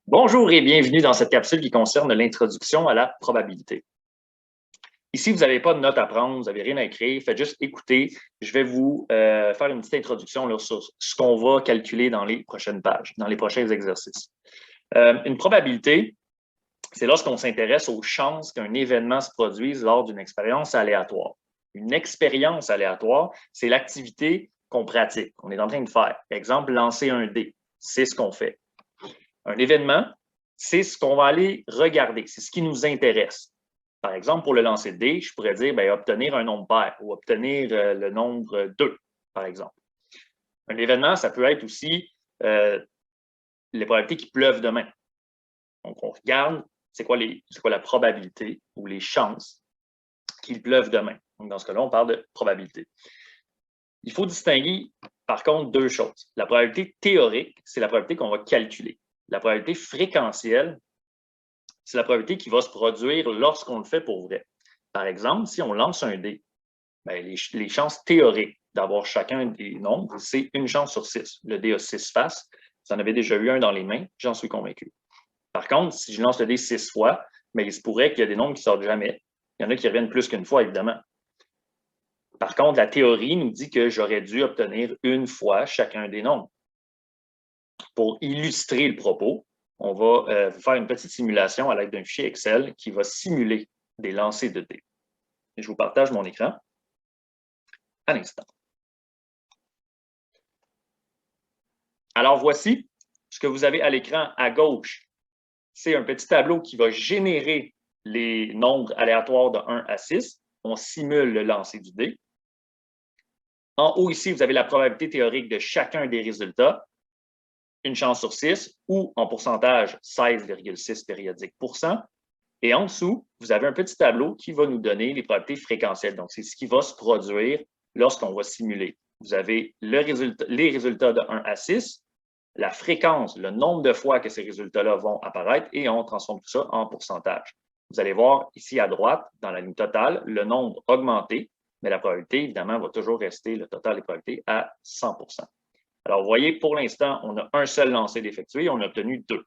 Bonjour et bienvenue dans cette capsule qui concerne l'introduction à la probabilité. Ici, vous n'avez pas de notes à prendre, vous n'avez rien à écrire, faites juste écouter. Je vais vous faire une petite introduction là, sur ce qu'on va calculer dans les prochaines pages, dans les prochains exercices. Une probabilité, c'est lorsqu'on s'intéresse aux chances qu'un événement se produise lors d'une expérience aléatoire. Une expérience aléatoire, c'est l'activité qu'on pratique, qu'on est en train de faire. Exemple, lancer un dé, c'est ce qu'on fait. Un événement, c'est ce qu'on va aller regarder, c'est ce qui nous intéresse. Par exemple, pour le lancer de dés, je pourrais dire obtenir un nombre pair ou obtenir le nombre 2, par exemple. Un événement, ça peut être aussi les probabilités qu'il pleuve demain. Donc, on regarde c'est quoi la probabilité ou les chances qu'il pleuve demain. Donc, dans ce cas-là, on parle de probabilité. Il faut distinguer, par contre, deux choses. La probabilité théorique, c'est la probabilité qu'on va calculer. La probabilité fréquentielle, c'est la probabilité qui va se produire lorsqu'on le fait pour vrai. Par exemple, si on lance un dé, les chances théoriques d'avoir chacun des nombres, c'est une chance sur 6. Le dé a 6 faces. Vous en avez déjà eu un dans les mains, j'en suis convaincu. Par contre, si je lance le dé 6 fois, il se pourrait qu'il y ait des nombres qui ne sortent jamais. Il y en a qui reviennent plus qu'une fois, évidemment. Par contre, la théorie nous dit que j'aurais dû obtenir une fois chacun des nombres. Pour illustrer le propos, on va vous faire une petite simulation à l'aide d'un fichier Excel qui va simuler des lancers de dés. Et je vous partage mon écran à l'instant. Alors, voici ce que vous avez à l'écran à gauche. C'est un petit tableau qui va générer les nombres aléatoires de 1 à 6. On simule le lancer du dé. En haut, ici, vous avez la probabilité théorique de chacun des résultats. Une chance sur 6 ou en pourcentage 16,6 périodique %. Et en dessous, vous avez un petit tableau qui va nous donner les probabilités fréquentielles. Donc, c'est ce qui va se produire lorsqu'on va simuler. Vous avez les résultats de 1 à 6, la fréquence, le nombre de fois que ces résultats-là vont apparaître et on transforme tout ça en pourcentage. Vous allez voir ici à droite, dans la ligne totale, le nombre augmenté, mais la probabilité, évidemment, va toujours rester le total des probabilités à 100 %. Alors, vous voyez, pour l'instant, on a un seul lancer d'effectuer et on a obtenu 2.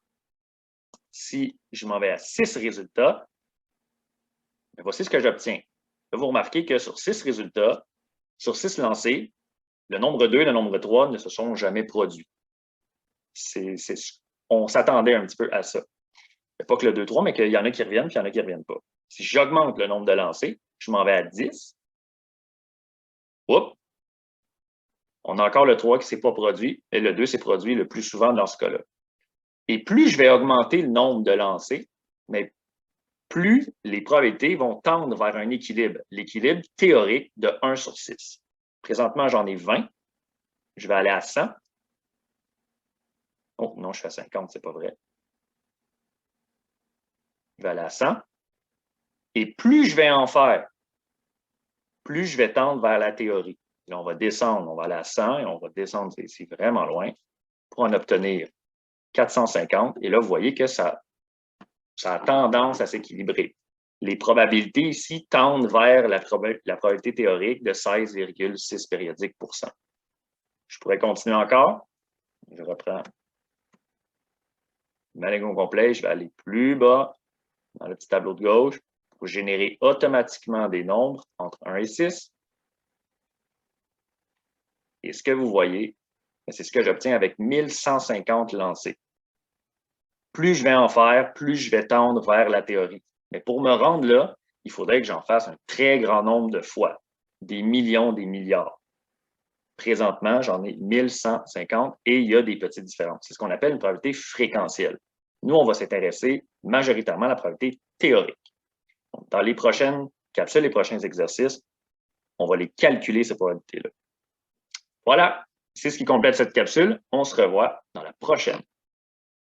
Si je m'en vais à 6 résultats, voici ce que j'obtiens. Vous remarquez que sur 6 résultats, sur 6 lancés, le nombre 2 et le nombre 3 ne se sont jamais produits. On s'attendait un petit peu à ça. Pas que le 2, 3, mais qu'il y en a qui reviennent, puis il y en a qui ne reviennent pas. Si j'augmente le nombre de lancers, je m'en vais à 10. Oups! On a encore le 3 qui ne s'est pas produit, et le 2 s'est produit le plus souvent dans ce cas-là. Et plus je vais augmenter le nombre de lancers, mais plus les probabilités vont tendre vers un équilibre, l'équilibre théorique de 1 sur 6. Présentement, j'en ai 20. Je vais aller à 100. Oh non, je suis à 50, c'est pas vrai. Je vais aller à 100. Et plus je vais en faire, plus je vais tendre vers la théorie. Là, on va descendre, on va aller à 100 et on va descendre ici vraiment loin pour en obtenir 450. Et là, vous voyez que ça a tendance à s'équilibrer. Les probabilités ici tendent vers la probabilité théorique de 16,6 périodique %. Je pourrais continuer encore. Je reprends ma ligne au complet. Je vais aller plus bas dans le petit tableau de gauche pour générer automatiquement des nombres entre 1 et 6. Et ce que vous voyez, c'est ce que j'obtiens avec 1150 lancés. Plus je vais en faire, plus je vais tendre vers la théorie. Mais pour me rendre là, il faudrait que j'en fasse un très grand nombre de fois, des millions, des milliards. Présentement, j'en ai 1150 et il y a des petites différences. C'est ce qu'on appelle une probabilité fréquentielle. Nous, on va s'intéresser majoritairement à la probabilité théorique. Donc, dans les prochaines capsules, les prochains exercices, on va les calculer, ces probabilités-là. Voilà, c'est ce qui complète cette capsule. On se revoit dans la prochaine.